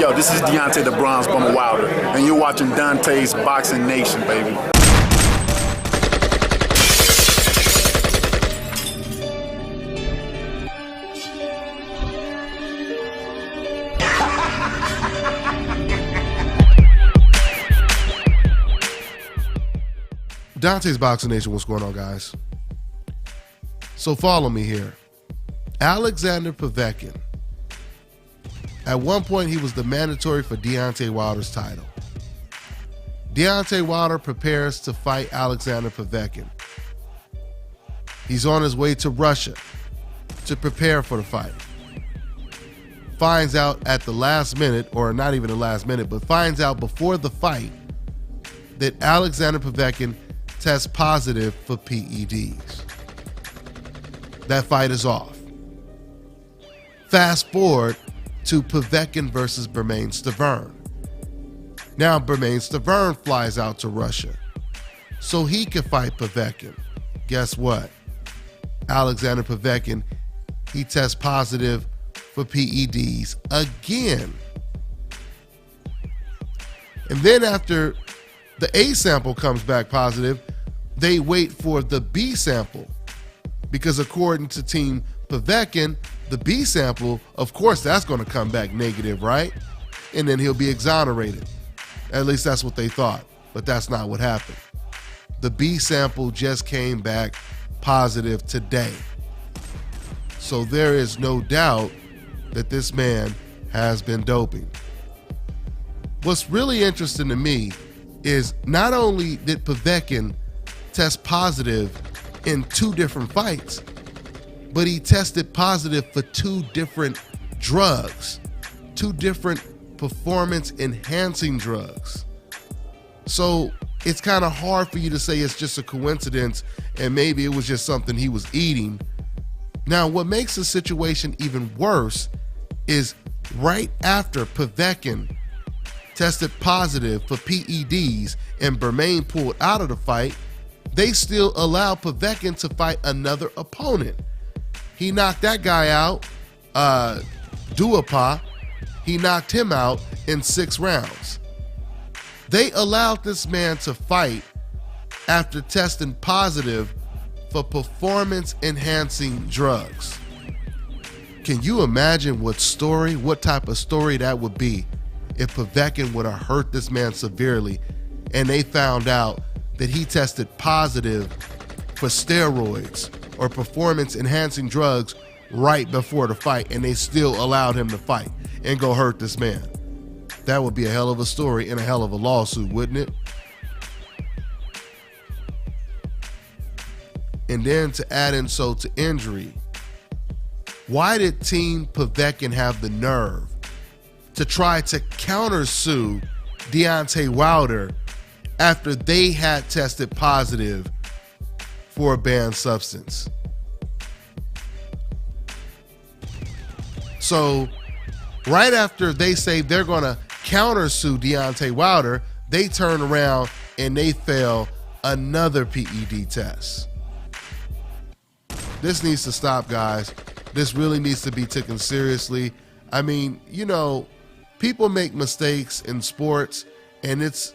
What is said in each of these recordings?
Yo, this is Deontay the Bronze Bomber Wilder, and you're watching Dante's Boxing Nation, baby. Dante's Boxing Nation, what's going on, guys? So follow me here. Alexander Povetkin. At one point, he was the mandatory for Deontay Wilder's title. Deontay Wilder prepares to fight Alexander Povetkin. He's on his way to Russia to prepare for the fight. Finds out at the last minute, or not even the last minute, but finds out before the fight that Alexander Povetkin tests positive for PEDs. That fight is off. Fast forward to Povetkin versus Bermane Stiverne. Now Bermane Stiverne flies out to Russia so he can fight Povetkin. Guess what? Alexander Povetkin, he tests positive for PEDs again. And then after the A sample comes back positive, they wait for the B sample, because according to Team Povetkin, the B sample, of course, that's going to come back negative, right? And then he'll be exonerated. At least that's what they thought, but that's not what happened. The B sample just came back positive today. So there is no doubt that this man has been doping. What's really interesting to me is not only did Povetkin test positive in 2 different fights, but he tested positive for 2 different drugs, 2 different performance-enhancing drugs. So it's kind of hard for you to say it's just a coincidence and maybe it was just something he was eating. Now, what makes the situation even worse is right after Povetkin tested positive for PEDs and Bermane pulled out of the fight, they still allowed Povetkin to fight another opponent. He knocked that guy out, Duopa. He knocked him out in 6 rounds. They allowed this man to fight after testing positive for performance-enhancing drugs. Can you imagine what type of story that would be if Povetkin would have hurt this man severely and they found out that he tested positive for steroids or performance-enhancing drugs right before the fight and they still allowed him to fight and go hurt this man? That would be a hell of a story and a hell of a lawsuit, wouldn't it? And then to add insult to injury, why did Team Povetkin have the nerve to try to countersue Deontay Wilder after they had tested positive for a banned substance? So right after they say they're going to countersue Deontay Wilder, they turn around and they fail another PED test. This needs to stop, guys. This really needs to be taken seriously. I mean, you know, people make mistakes in sports, and it's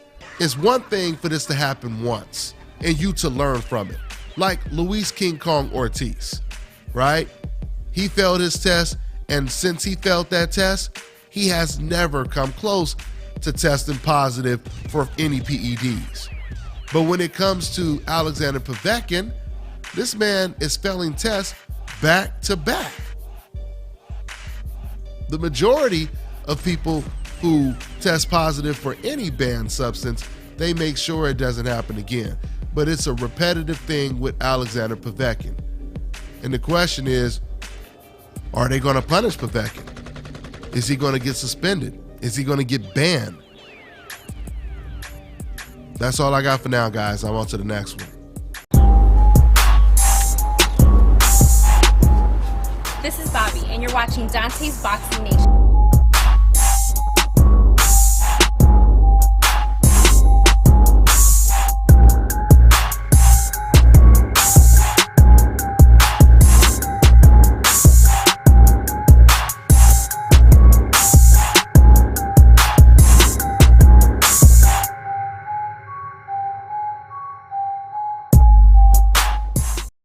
one thing for this to happen once and you to learn from it. Like Luis King Kong Ortiz, right? He failed his test, and since he failed that test, he has never come close to testing positive for any PEDs. But when it comes to Alexander Povetkin, this man is failing tests back to back. The majority of people who test positive for any banned substance, they make sure it doesn't happen again. But it's a repetitive thing with Alexander Povetkin. And the question is, are they going to punish Povetkin? Is he going to get suspended? Is he going to get banned? That's all I got for now, guys. I'm on to the next one. This is Bobby, and you're watching Dante's Boxing Nation.